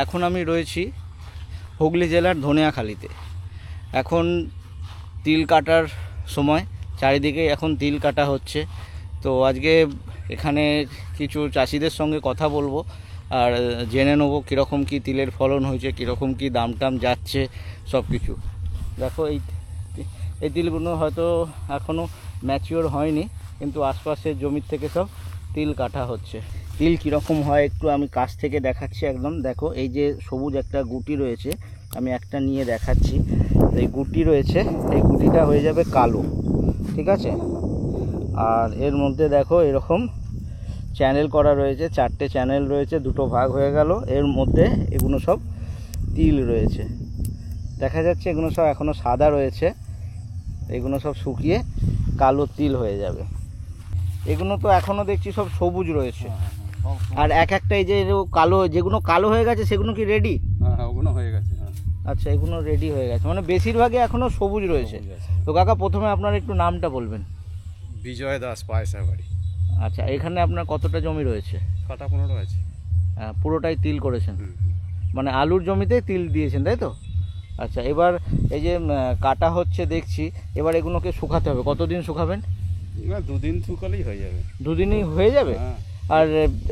এখন আমি রয়েছি হুগলি জেলার ধনিয়াখালীতে। এখন তিল কাটার সময়, চারিদিকে এখন তিল কাটা হচ্ছে। তো আজকে এখানে কিছু চাষিদের সঙ্গে কথা বলবো আর জেনে নেবো কীরকম কী তিলের ফলন হয়েছে, কীরকম কী দাম টাম যাচ্ছে সব কিছু। দেখো এই তিলগুলো হয়তো এখনও ম্যাচিওর হয়নি, কিন্তু আশপাশের জমির থেকে সব তিল কাটা হচ্ছে। তিল কীরকম হয় একটু আমি কাছ থেকে দেখাচ্ছি একদম। দেখো এই যে সবুজ একটা গুটি রয়েছে, আমি একটা নিয়ে দেখাচ্ছি। এই গুটি রয়েছে, এই গুটিটা হয়ে যাবে কালো, ঠিক আছে। আর এর মধ্যে দেখো এরকম চ্যানেল করা রয়েছে, 4টে চ্যানেল রয়েছে, 2টো ভাগ হয়ে গেল। এর মধ্যে এগুলো সব তিল রয়েছে, দেখা যাচ্ছে এগুলো সব এখনও সাদা রয়েছে, এগুলো সব শুকিয়ে কালো তিল হয়ে যাবে। এগুলো তো এখনও দেখছি সব সবুজ রয়েছে। আর একটা এই যে কালো, যেগুলো কালো হয়ে গেছে সেগুলো কি রেডি? হ্যাঁ, ওগুলো হয়ে গেছে। আচ্ছা, এগুলো রেডি হয়ে গেছে, মানে বেশিরভাগই এখনও সবুজ রয়েছে। তো কাকা, প্রথমে আপনার একটু নামটা বলবেন। বিজয় দাস, পায়সা বাড়ি। আচ্ছা, এখানে আপনার কতটা জমি রয়েছে? কাটা 15 আছে। পুরোটাই তিল করেছেন, মানে আলুর জমিতে তিল দিয়েছেন, তাই তো? আচ্ছা, এবার এই যে কাটা হচ্ছে দেখছি, এবার এগুলোকে শুকাতে হবে। কতদিন শুকাবেন? না, 2 দিন শুকালেই হয়ে যাবে। 2 দিনই হয়ে যাবে? হ্যাঁ। আর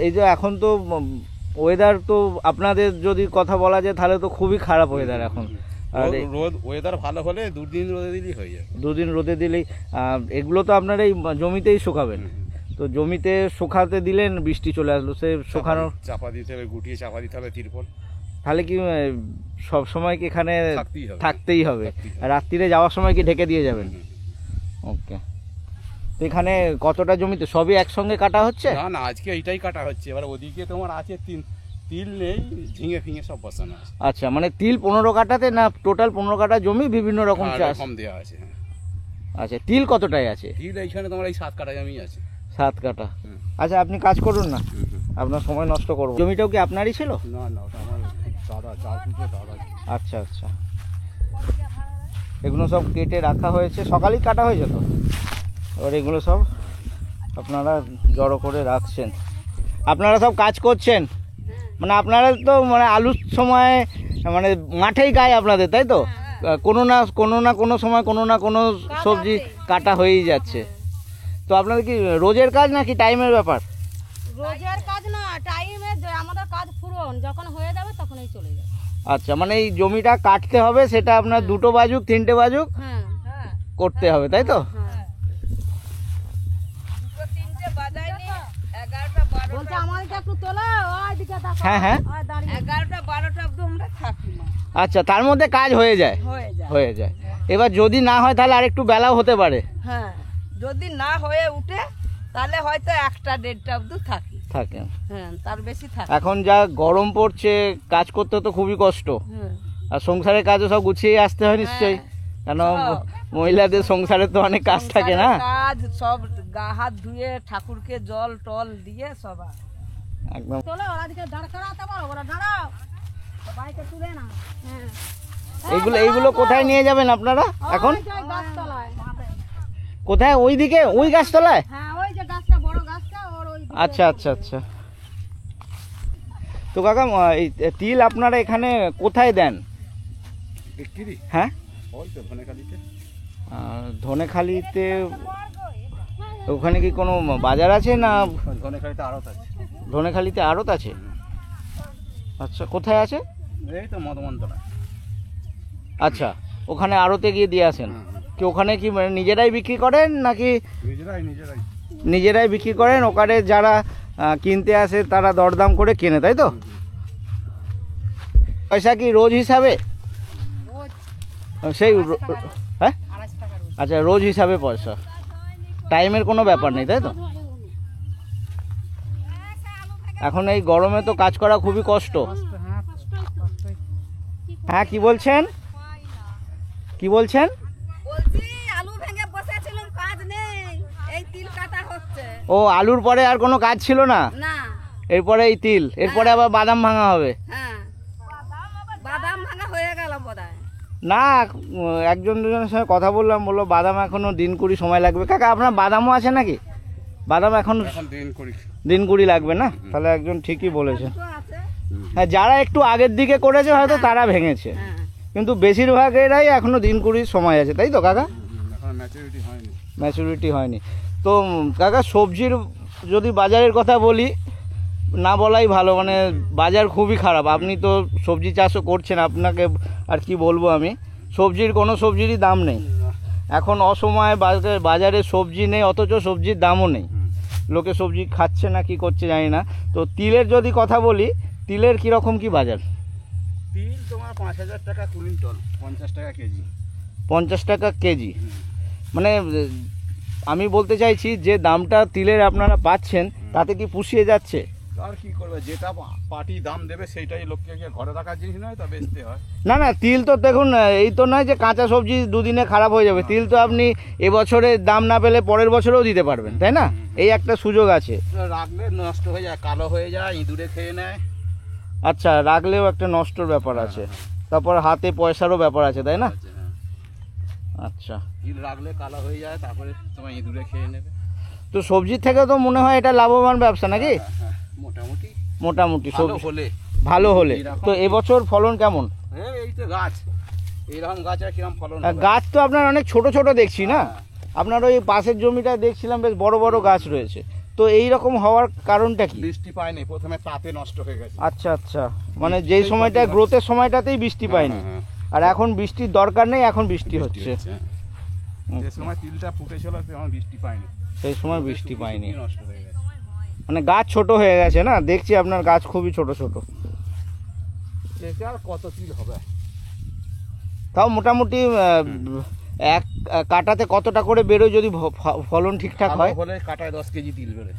এই যে এখন তো ওয়েদার, তো আপনাদের যদি কথা বলা যায় তাহলে তো খুবই খারাপ ওয়েদার এখন। আর ওয়েদার ভালো হলে 2 দিন রোদে দিলেই হয়ে যাবে। 2 দিন রোদে দিলেই এগুলো তো আপনার এই জমিতেই শুকাবেন। তো জমিতে শুকাতে দিলেন, বৃষ্টি চলে আসলো, সে শুকানো চাপা দিতে হবে, গুটিয়ে চাপা দিতে হবে তিরপল। তাহলে কি সব সময় কি এখানে থাকতেই হবে? থাকতেই আর রাত্রিরে যাওয়ার সময় কি ঢেকে দিয়ে যাবেন? ওকে। তো এখানে কতটা জমিতে সবই একসঙ্গে কাটা হচ্ছে? না না, আজকে এইটাই কাটা হচ্ছে। এবার ওদিকে তোমার আছে তিল নেই, ঝিঙে ফিঙে সব বসানো আছে। আচ্ছা, মানে তিল 15 কাটাতে না, টোটাল 15 কাটা জমি, বিভিন্ন রকম চাষ দেওয়া আছে। আচ্ছা, তিল কতটাই আছে? তিল এইখানে তোমার এই 7 কাটা জমি আছে। 7 কাটা। আচ্ছা, আপনি কাজ করুন না, আপনার সময় নষ্ট করব। জমিটাও কি আপনারই ছিল? না না, ওটা আমার দাদা। আচ্ছা আচ্ছা, এগুলো সব কেটে রাখা হয়েছে, সকালেই কাটা হয়েছে তো। এবার এগুলো সব আপনারা জড়ো করে রাখছেন, আপনারা সব কাজ করছেন। মানে আপনারা তো মানে আলুর সময় মানে মাঠেই গায়ে আপনাদের, তাই তো? কোনো না কোনো সময় কোনো না কোনো সবজি কাটা হয়েই যাচ্ছে। তো আপনাদের কি রোজের কাজ নাকি টাইমের ব্যাপার? রোজের কাজ না, টাইমে আমাদের কাজ পূরণ যখন হয়ে যাবে তখনই চলে যাবে। আচ্ছা, মানে এই জমিটা কাটতে হবে, সেটা আপনার 2টো বাজুক 3টে বাজুক করতে হবে, তাই তো? হ্যাঁ হ্যাঁ, 11টা 12টা অবধি আমরা থাকি। আচ্ছা, তার মধ্যে কাজ হয়ে যায়। এবার যদি না হয় তাহলে আরেকটু বেলাও হতে পারে। হ্যাঁ, যদি না হয়ে উঠে তাহলে হয়তো 1টা 1:30টা অবধি থাকে। হ্যাঁ, তার বেশি থাকে। এখন যা গরম পড়ছে, কাজ করতে তো খুবই কষ্ট। আর সংসারের কাজও সব গুছিয়ে আসতে হয় নিশ্চয়ই, কেন মহিলাদের সংসারে তো অনেক কাজ থাকে না? কাজ সব গা হাত ধুয়ে ঠাকুরকে জল টল দিয়ে সব একদম। চলো ওদিকে দাঁড় করাতে পারো, ওরা দাঁড়াও, বাইকে তুলে না। এইগুলো কোথায় নিয়ে যাবেন আপনারা এখন? গাছতলায়। কোথায়? ওইদিকে, ওই গাছতলায়? হ্যাঁ, ওই যে গাছটা, বড় গাছটা, ওর ওই। আচ্ছা আচ্ছা আচ্ছা। তো কাকা, এই তিল আপনারা এখানে কোথায় দেন বিক্রি? হ্যাঁ, ওই তো ধনেখালিতে। ধনেখালিতে। ওখানে কি কোনো বাজার আছে না? ধনেখালিতে আড়ত আছে। ধনেখালিতে আড়ত আছে? আচ্ছা, কোথায় আছে? এই তো মদমন্তলা। আচ্ছা, ওখানে আড়তে গিয়ে দিয়ে আসেন কি? ওখানে কি মানে নিজেরাই বিক্রি করেন নাকি? নিজেরাই বিক্রি করেন। ওখানে যারা কিনতে আসে তারা দরদাম করে কেনে, তাই তো? পয়সা কি রোজ হিসাবে? সেই হ্যাঁ, আচ্ছা, রোজ হিসাবে পয়সা, টাইমের কোনো ব্যাপার নেই, তাই তো? এখন এই গরমে তো কাজ করা খুবই কষ্ট। হ্যাঁ, কি বলছেন? আলু ভেঙে বসেছিলাম, কাজ নেই, এই তিল কাটা হচ্ছে। ও, আলুর পরে আর কোনো কাজ ছিল না? না, এরপরে এই তিল, এরপরে আবার বাদাম ভাঙা হবে। হ্যাঁ, বাদাম ভাঙা হয়ে গেল বোধহয়। না, একজন দুজনের সঙ্গে কথা বললাম, বললো বাদাম এখনো দিন 20 সময় লাগবে। কাকা, আপনার বাদামও আছে নাকি? বাদাম এখন দিন 20 দিন 20 লাগবে না? তাহলে একজন ঠিকই বলেছেন। হ্যাঁ, যারা একটু আগের দিকে করেছে হয়তো তারা ভেঙেছে, হ্যাঁ কিন্তু বেশিরভাগেরাই এখনো দিন কুড়ির সময় আছে, তাই তো কাকা? এখন ম্যাচুরিটি হয়নি। ম্যাচুরিটি হয়নি তো। কাকা সবজির যদি বাজারের কথা বলি, না বলাই ভালো, মানে বাজার খুবই খারাপ। আপনি তো সবজি চাষও করছেন, আপনাকে আর কি বলবো আমি, সবজির কোনো সবজিরই দাম নেই এখন, অসময়ে বাজারে সবজি নেই, অথচ সবজির দামও নেই, লোকে সবজি খাচ্ছে না কি করছে জানি না। তো তিলের যদি কথা বলি, তিলের কীরকম কি বাজার? তিল তোমার 5,000 টাকা কুইন্টল, 50 টাকা কেজি। 50 টাকা কেজি, মানে আমি বলতে চাইছি যে দামটা তিলের আপনারা পাচ্ছেন তাতে কি পুষিয়ে যাচ্ছে? আর কি করবে, যেটা পার্টি দাম দেবে সেইটাই লোককে গিয়ে ঘরে রাখার জিনিস নয়, তা বেচতে হয়। না না, তিল তো দেখুন, এই তো নয় যে কাঁচা সবজি দুদিনে খারাপ হয়ে যাবে, তিল তো আপনি এবছরে দাম না পেলে পরের বছরেও দিতে পারবেন, তাই না? এই একটা সুযোগ আছে। রাখলে নষ্ট হয়ে যায়, কালো হয়ে যায়, ইঁদুরে খেয়ে নেয়। আচ্ছা, রাখলেও একটা নষ্টর ব্যাপার আছে, তারপর হাতে পয়সারও ব্যাপার আছে, তাই না? আচ্ছা, তিল রাখলে কালো হয়ে যায়, তারপরে তোমার ইঁদুরে খেয়ে নেবে। তো সবজির থেকে তো মনে হয় এটা লাভবান ব্যবসা নাকি? হ্যাঁ, মোটামুটি মোটামুটি ভালো সবজি হলে। ভালো হলে। এরকম- তো এবছর ফলন কেমন? হ্যাঁ, এই তো গাছ, এইরকম গাছ আর কিরকম ফলন হবে? গাছ তো আপনার অনেক ছোট ছোট দেখছি না, আপনার ওই পাশের জমিটা দেখছিলাম বেশ বড় বড় গাছ রয়েছে, তো এই রকম হওয়ার কারণটা কি? বৃষ্টি পায়নি, প্রথমে তাতে নষ্ট হয়ে গেছে। আচ্ছা আচ্ছা, মানে যেই সময়টা গ্রোথের সময়টাতেই বৃষ্টি পায়নি, হ্যাঁ, আর এখন বৃষ্টির দরকার নেই, এখন বৃষ্টি হচ্ছে, যে সময় তিলটা ফুটেছিল তখন বৃষ্টি পায়নি, সেই সময় বৃষ্টি পায়নি, নষ্ট হয়ে গেছে। মানে গাছ ছোট হয়ে গেছে না, দেখছি আপনার গাছ খুবই ছোট ছোট। এতে আর কত তিল হবে? তাও মোটামুটি এক কাটাতে কতটা করে বেরোয় যদি ফলন ঠিকঠাক হয়? ভালো হলে কাটায় 10 কেজি তিল বেরোয়।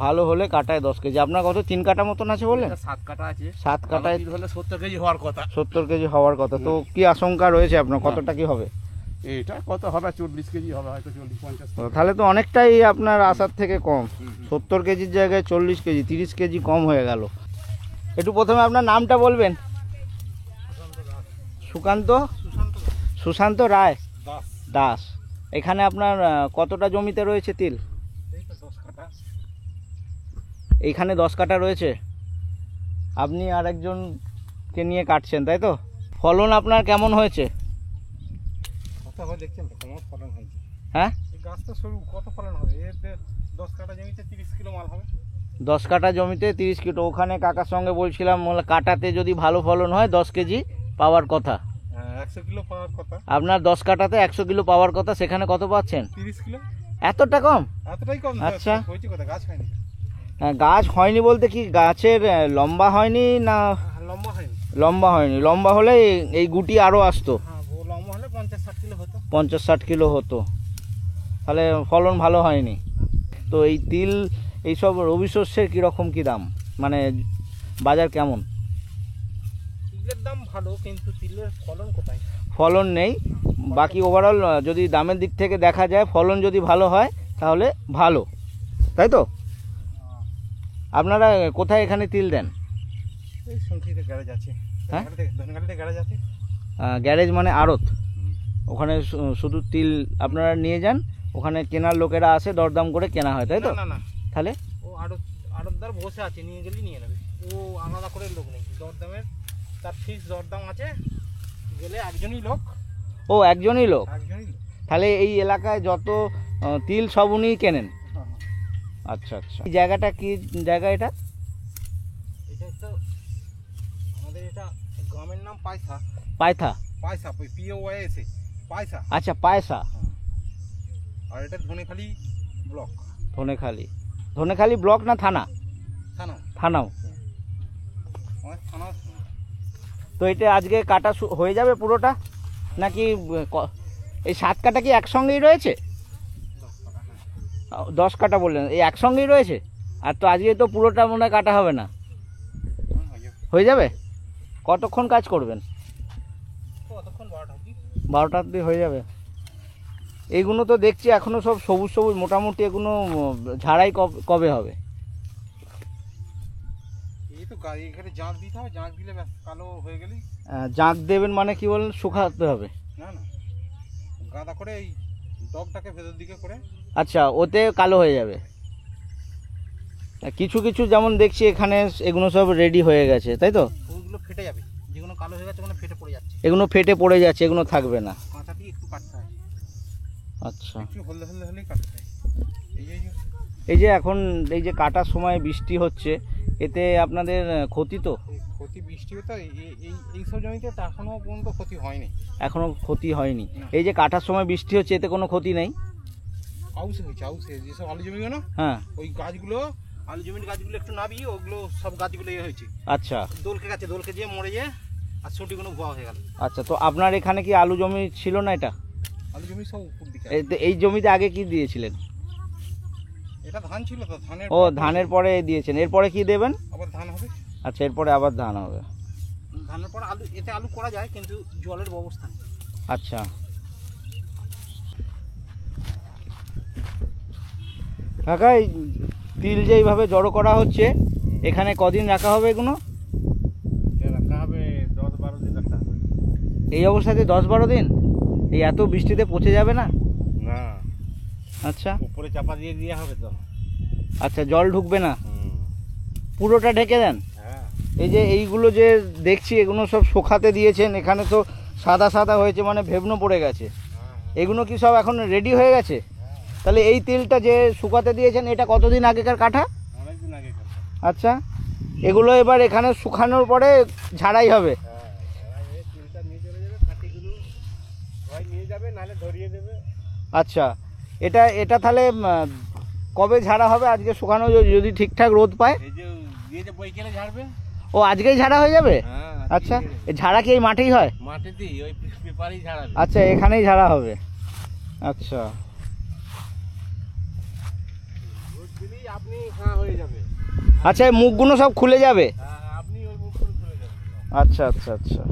ভালো হলে কাটায় 10 কেজি। আপনার কত 3 কাটা মতন আছে বললেন? এটা 7 কাটা আছে। 7 কাটায় তিল হলে 70 কেজি হওয়ার কথা। 70 কেজি হওয়ার কথা, তো কি আশঙ্কা রয়েছে আপনার, কতটা কি হবে? এটা কত হবে? 40 কেজি হবে হয়তো, 40-50। তাহলে তো অনেকটাই আপনার আশার থেকে কম, 70 কেজির জায়গায় 40 কেজি, 30 কেজি কম হয়ে গেল। একটু প্রথমে আপনার নামটা বলবেন। সুশান্ত রায় দাস। এখানে আপনার কতটা জমিতে রয়েছে তিল? এইখানে 10 কাটা রয়েছে, আপনি আর একজনকে নিয়ে কাটছেন, তাই তো? ফলন আপনার কেমন হয়েছে? দেখছেন তো কেমন ফলন হয়েছে? হ্যাঁ, গাছটা সরু, কত ফলন হবে? এর 10 কাটা জমিতে 30 কিলো মাল হবে। 10 কাটা জমিতে 30 কিলো। ওখানে কাকার সঙ্গে বলছিলাম, কাটাতে যদি ভালো ফলন হয় 10 কেজি পাওয়ার কথা। 100 কিলো পাওয়ার কথা। আপনার 10 কাটাতে 100 কিলো পাওয়ার কথা, সেখানে কত পাচ্ছেন? 30 কিলো। এতটা কম? এতটাই কম। আচ্ছা, হয়েছে কথা, গাছ হয়নি। গাছ হয়নি বলতে কি গাছের লম্বা হয়নি না? লম্বা হয়নি। লম্বা হয়নি, লম্বা হলে এই গুটি আরও আসতো। হ্যাঁ, লম্বা হলে 50-60 কিলো হতো। 50-60 কিলো হতো, তাহলে ফলন ভালো হয়নি। তো এই তিল, এইসব রবি শস্যের কীরকম কী দাম, মানে বাজার কেমন? তিলের দাম ভালো, কিন্তু তিলের ফলন কোথায়? ফলন নেই, বাকি ওভারঅল যদি দামের দিক থেকে দেখা যায়, ফলন যদি ভালো হয় তাহলে ভালো, তাই তো? আপনারা কোথায় এখানে তিল দেন? এই সংখ্যিতে গ্যারেজ আছে। হ্যাঁ, ধনগাড়িতে গ্যারেজ আছে। গ্যারেজ মানে আড়ত, ওখানে শুধু তিল আপনারা নিয়ে যান, ওখানে কেনার লোকেরা আসে, দরদাম করে কেনা হয়, তাই তো? না না, তাহলে ও আড়তদার বসে আছে, নিয়ে গেলেই নিয়ে নেবে। ও আলাদা করে লোক নেই, দরদামের তার ফিক্স দরদাম আছে, গেলে একজনই লোক। ও, একজনই লোক। একজনই লোক। তাহলে এই এলাকায় যত তিল সব উনিই কেনেন? আচ্ছা আচ্ছা। এই জায়গাটা কি জায়গা এটা? এটা তো আমাদের, এটা গ্রামের নাম পায়সা। পায়থা? পায়সা, POYSA, পায়সা। আচ্ছা, পায়সা। আর এটা ধনেখালি ব্লক। ধনেখালি ব্লক না থানা? থানা। থানাও। আমার থানা। তো এটা আজকে কাটা হয়ে যাবে পুরোটা নাকি এই 7 কাটা কি একসঙ্গেই রয়েছে? 10 কাটা বললেন, এই একসঙ্গেই রয়েছে? আর তো আজকে তো পুরোটা মনে হয় কাটা হবে না, হয়ে যাবে? কতক্ষণ কাজ করবেন? কতক্ষণ? 12টা অবধি হয়ে যাবে। এইগুলো তো দেখছি এখনো সব সবুজ সবুজ, মোটামুটি এগুলো ঝাড়াই কবে হবে? এই তো গাড়ি এখানে জাঁক দিতে হবে, জাঁক দিলে ব্যাস কালো হয়ে গেলেই। জাঁক দেবেন মানে কি বলেন? শুকাতে হবে? না না, গাদা করে এই ডগটাকে ভেতর দিকে করে। আচ্ছা, ওতে কালো হয়ে যাবে। কিছু কিছু যেমন দেখছি এখানে এগুলো সব রেডি হয়ে গেছে, তাই তো? ওইগুলো ফেটে যাবে, যেগুলো কালো হয়ে গেছে ওগুলো ফেটে পড়ে যাচ্ছে। এগুলো ফেটে পড়ে যাচ্ছে, এগুলো থাকবে না। কাঁচা দিয়ে একটু কাটতে হয়, আচ্ছা, একটু হলদে হলদে হলেই কাটতে হয়। এই যে এখন এই যে কাটার সময় বৃষ্টি হচ্ছে, এতে আপনাদের ক্ষতি তো? ক্ষতি বৃষ্টি হতো এইসব জমিতে এখনো পর্যন্ত ক্ষতি হয়নি। এখনো ক্ষতি হয়নি। না। এই যে কাটার সময় বৃষ্টি হচ্ছে, এতে কোনো ক্ষতি নেই? আউশে হয়েছে, আউশে যেসব আলু জমিগুলো না, হ্যাঁ, ওই গাছগুলো আলু জমির গাছগুলো একটু নাবিয়ে ওগুলো সব গাছগুলো ইয়ে হয়েছে, আচ্ছা দোলকে গেছে, দোলকে যেয়ে মরে যেয়ে আর ছুটিগুলো ভুয়া হয়ে গেল। আচ্ছা। তো আপনার এখানে কি আলু জমি ছিল না এটা? আলু জমি সব উপর দিকে। এই জমিতে আগে কি দিয়েছিলেন? এটা ধান ছিল তো, ধানের ও, ধানের পরে দিয়েছেন, এরপরে কি দেবেন? আবার ধান হবে। আচ্ছা, এরপরে আবার ধান হবে। ধানের পর আলু, এতে আলু করা যায় কিন্তু জলের ব্যবস্থা নেই। আচ্ছা, কাকা এই তিল যে এইভাবে জড়ো করা হচ্ছে, এখানে কদিন রাখা হবে এগুলো? রাখা হবে 10-12 দিন রাখা হবে। এই অবস্থাতে 10-12 দিন? এই এত বৃষ্টিতে পচে যাবে না? না, আচ্ছা উপরে চাপা দিয়ে দেওয়া হবে তো। আচ্ছা, জল ঢুকবে না? পুরোটা ঢেকে দেন? হ্যাঁ। এই যে এইগুলো যে দেখছি এগুলো সব শুকাতে দিয়েছেন, এখানে তো সাদা সাদা হয়েছে, মানে ভেবনো পড়ে গেছে। এগুলো কি সব এখন রেডি হয়ে গেছে? তাহলে এই তিলটা যে শুকাতে দিয়েছেন, এটা কতদিন আগেকার কাটা? অনেকদিন আগে কাটা। আচ্ছা, এগুলো এবার এখানে শুকানোর পরে ঝাড়াই হবে? এই তিলটা নিয়ে চলে যাবে, কাঠিগুলো হয় নিয়ে যাবে, নাহলে ধরিয়ে দেবে। আচ্ছা, এটা তাহলে কবে ঝাড়া হবে? আজকে শুকানো যদি ঠিকঠাক রোদ পায়? এই যে দিয়ে যে বইকেলে ঝাড়বে। ও, আজকেই ঝাড়া হয়ে যাবে? হ্যাঁ। আচ্ছা, এই ঝাড়া কি এই মাঠেই হয়? মাটিতেই ওই পেপারই ঝাড়াবে। আচ্ছা, এখানেই ঝাড়া হবে। আচ্ছা রোদ দিলেই আপনি হ্যাঁ হয়ে যাবে। আচ্ছা, এই মুখগুলো সব খুলে যাবে? হ্যাঁ, আপনি ওই মুখগুলো খুলে যাবে। আচ্ছা আচ্ছা আচ্ছা।